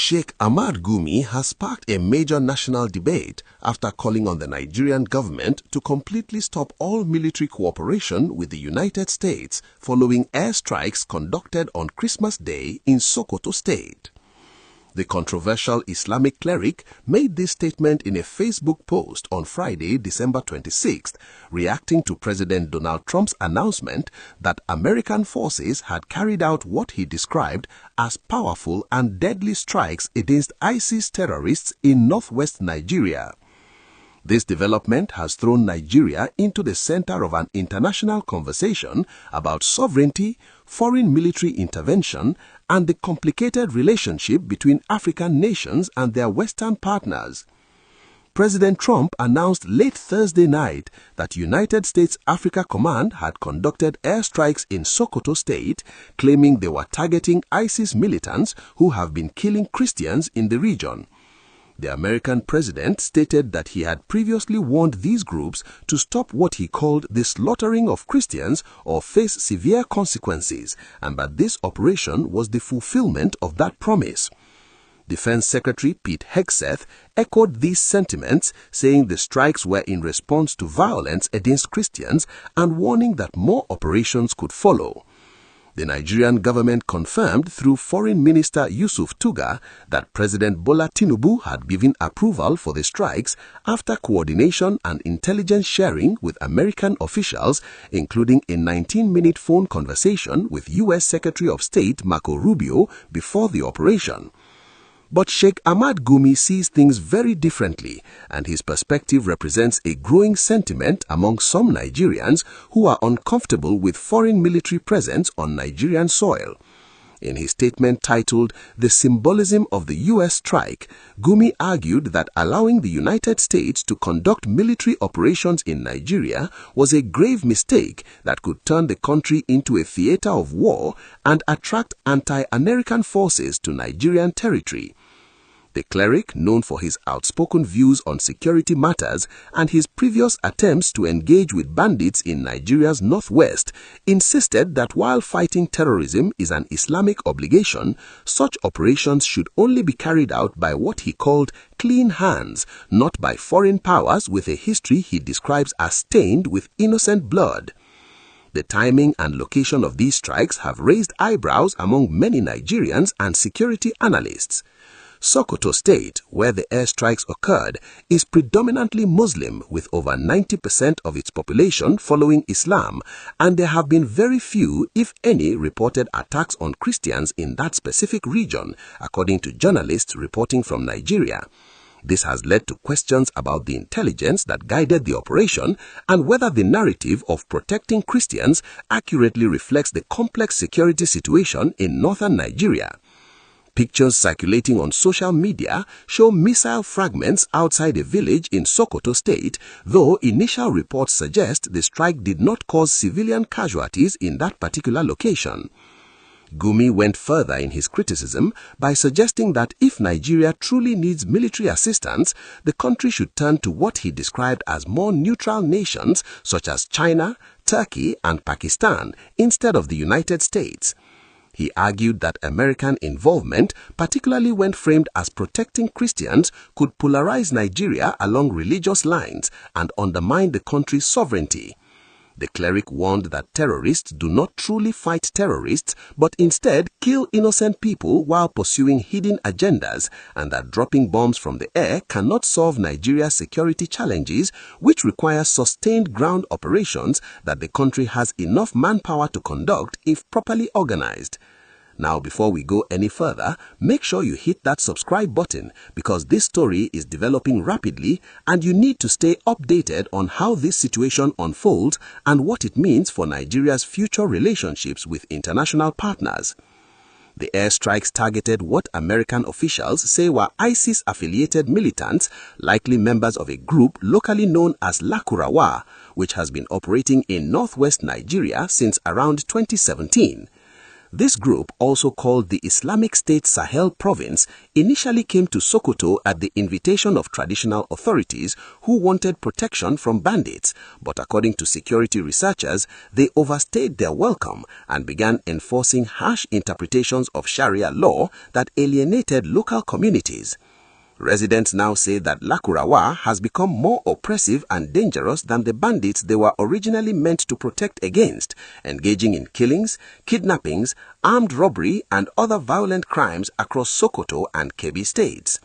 Sheikh Ahmad Gumi has sparked a major national debate after calling on the Nigerian government to completely stop all military cooperation with the United States following airstrikes conducted on Christmas Day in Sokoto State. The controversial Islamic cleric made this statement in a Facebook post on Friday, December 26th, reacting to President Donald Trump's announcement that American forces had carried out what he described as powerful and deadly strikes against ISIS terrorists in northwest Nigeria. This development has thrown Nigeria into the center of an international conversation about sovereignty, foreign military intervention, and the complicated relationship between African nations and their Western partners. President Trump announced late Thursday night that United States Africa Command had conducted airstrikes in Sokoto State, claiming they were targeting ISIS militants who have been killing Christians in the region. The American president stated that he had previously warned these groups to stop what he called the slaughtering of Christians or face severe consequences, and that this operation was the fulfillment of that promise. Defense Secretary Pete Hegseth echoed these sentiments, saying the strikes were in response to violence against Christians and warning that more operations could follow. The Nigerian government confirmed through Foreign Minister Yusuf Tuga that President Bola Tinubu had given approval for the strikes after coordination and intelligence sharing with American officials, including a 19-minute phone conversation with U.S. Secretary of State Marco Rubio before the operation. But Sheikh Ahmad Gumi sees things very differently, and his perspective represents a growing sentiment among some Nigerians who are uncomfortable with foreign military presence on Nigerian soil. In his statement titled "The Symbolism of the U.S. Strike," Gumi argued that allowing the United States to conduct military operations in Nigeria was a grave mistake that could turn the country into a theater of war and attract anti-American forces to Nigerian territory. The cleric, known for his outspoken views on security matters and his previous attempts to engage with bandits in Nigeria's northwest, insisted that while fighting terrorism is an Islamic obligation, such operations should only be carried out by what he called clean hands, not by foreign powers with a history he describes as stained with innocent blood. The timing and location of these strikes have raised eyebrows among many Nigerians and security analysts. Sokoto State, where the airstrikes occurred, is predominantly Muslim with over 90% of its population following Islam, and there have been very few, if any, reported attacks on Christians in that specific region, according to journalists reporting from Nigeria. This has led to questions about the intelligence that guided the operation and whether the narrative of protecting Christians accurately reflects the complex security situation in northern Nigeria. Pictures circulating on social media show missile fragments outside a village in Sokoto State, though initial reports suggest the strike did not cause civilian casualties in that particular location. Gumi went further in his criticism by suggesting that if Nigeria truly needs military assistance, the country should turn to what he described as more neutral nations such as China, Turkey, and Pakistan instead of the United States. He argued that American involvement, particularly when framed as protecting Christians, could polarize Nigeria along religious lines and undermine the country's sovereignty. The cleric warned that terrorists do not truly fight terrorists, but instead kill innocent people while pursuing hidden agendas, and that dropping bombs from the air cannot solve Nigeria's security challenges, which require sustained ground operations that the country has enough manpower to conduct if properly organized. Now, before we go any further, make sure you hit that subscribe button because this story is developing rapidly and you need to stay updated on how this situation unfolds and what it means for Nigeria's future relationships with international partners. The airstrikes targeted what American officials say were ISIS-affiliated militants, likely members of a group locally known as Lakurawa, which has been operating in northwest Nigeria since around 2017. This group, also called the Islamic State Sahel Province, initially came to Sokoto at the invitation of traditional authorities who wanted protection from bandits, but according to security researchers, they overstayed their welcome and began enforcing harsh interpretations of Sharia law that alienated local communities. Residents now say that Lakurawa has become more oppressive and dangerous than the bandits they were originally meant to protect against, engaging in killings, kidnappings, armed robbery and other violent crimes across Sokoto and Kebbi states.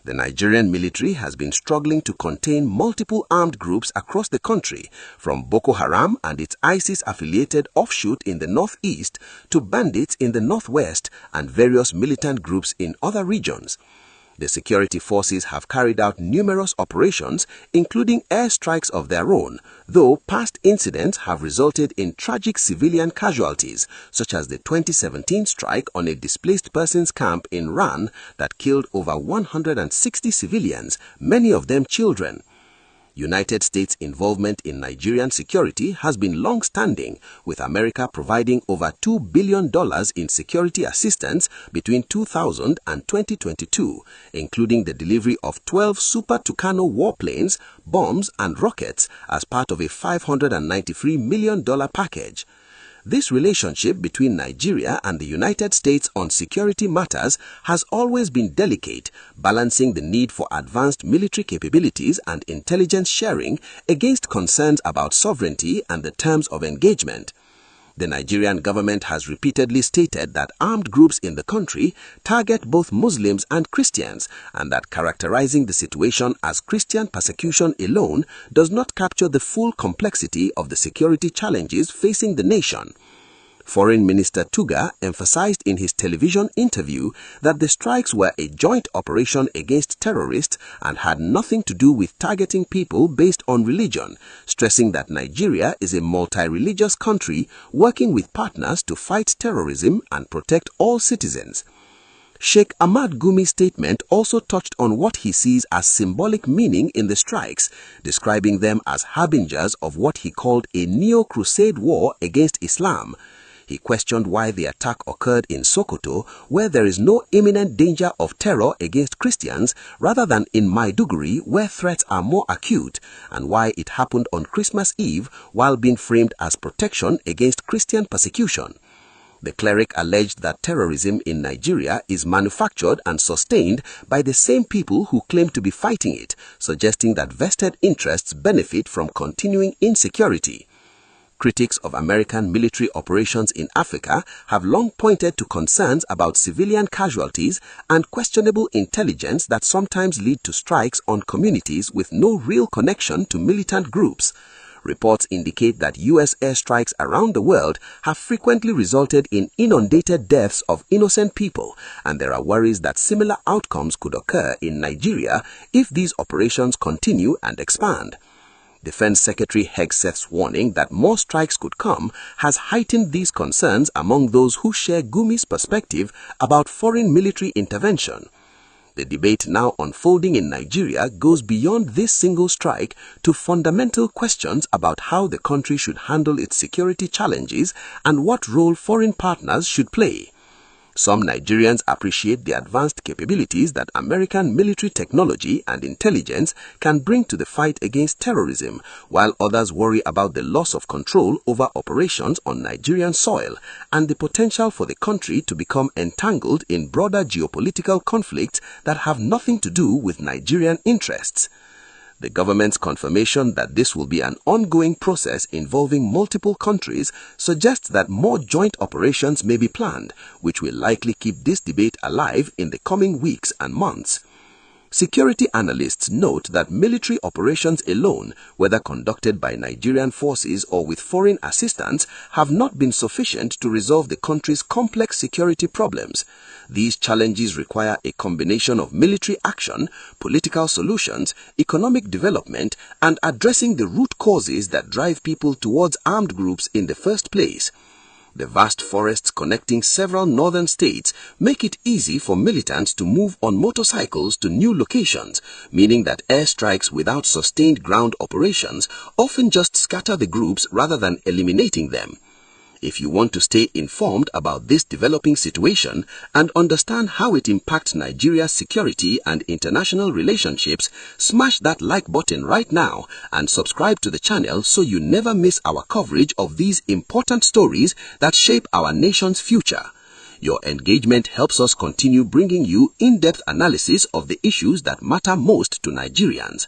The Nigerian military has been struggling to contain multiple armed groups across the country, from Boko Haram and its ISIS-affiliated offshoot in the northeast to bandits in the northwest and various militant groups in other regions. The security forces have carried out numerous operations, including airstrikes of their own, though past incidents have resulted in tragic civilian casualties, such as the 2017 strike on a displaced persons camp in Ran that killed over 160 civilians, many of them children. United States involvement in Nigerian security has been long-standing, with America providing over $2 billion in security assistance between 2000 and 2022, including the delivery of 12 Super Tucano warplanes, bombs and rockets as part of a $593 million package. This relationship between Nigeria and the United States on security matters has always been delicate, balancing the need for advanced military capabilities and intelligence sharing against concerns about sovereignty and the terms of engagement. The Nigerian government has repeatedly stated that armed groups in the country target both Muslims and Christians, and that characterizing the situation as Christian persecution alone does not capture the full complexity of the security challenges facing the nation. Foreign Minister Tuga emphasized in his television interview that the strikes were a joint operation against terrorists and had nothing to do with targeting people based on religion, stressing that Nigeria is a multi-religious country working with partners to fight terrorism and protect all citizens. Sheikh Ahmad Gumi's statement also touched on what he sees as symbolic meaning in the strikes, describing them as harbingers of what he called a neo-crusade war against Islam. He questioned why the attack occurred in Sokoto, where there is no imminent danger of terror against Christians, rather than in Maiduguri, where threats are more acute, and why it happened on Christmas Eve while being framed as protection against Christian persecution. The cleric alleged that terrorism in Nigeria is manufactured and sustained by the same people who claim to be fighting it, suggesting that vested interests benefit from continuing insecurity. Critics of American military operations in Africa have long pointed to concerns about civilian casualties and questionable intelligence that sometimes lead to strikes on communities with no real connection to militant groups. Reports indicate that U.S. airstrikes around the world have frequently resulted in inundated deaths of innocent people, and there are worries that similar outcomes could occur in Nigeria if these operations continue and expand. Defense Secretary Hegseth's warning that more strikes could come has heightened these concerns among those who share Gumi's perspective about foreign military intervention. The debate now unfolding in Nigeria goes beyond this single strike to fundamental questions about how the country should handle its security challenges and what role foreign partners should play. Some Nigerians appreciate the advanced capabilities that American military technology and intelligence can bring to the fight against terrorism, while others worry about the loss of control over operations on Nigerian soil and the potential for the country to become entangled in broader geopolitical conflicts that have nothing to do with Nigerian interests. The government's confirmation that this will be an ongoing process involving multiple countries suggests that more joint operations may be planned, which will likely keep this debate alive in the coming weeks and months. Security analysts note that military operations alone, whether conducted by Nigerian forces or with foreign assistance, have not been sufficient to resolve the country's complex security problems. These challenges require a combination of military action, political solutions, economic development, and addressing the root causes that drive people towards armed groups in the first place. The vast forests connecting several northern states make it easy for militants to move on motorcycles to new locations, meaning that airstrikes without sustained ground operations often just scatter the groups rather than eliminating them. If you want to stay informed about this developing situation and understand how it impacts Nigeria's security and international relationships, smash that like button right now and subscribe to the channel so you never miss our coverage of these important stories that shape our nation's future. Your engagement helps us continue bringing you in-depth analysis of the issues that matter most to Nigerians.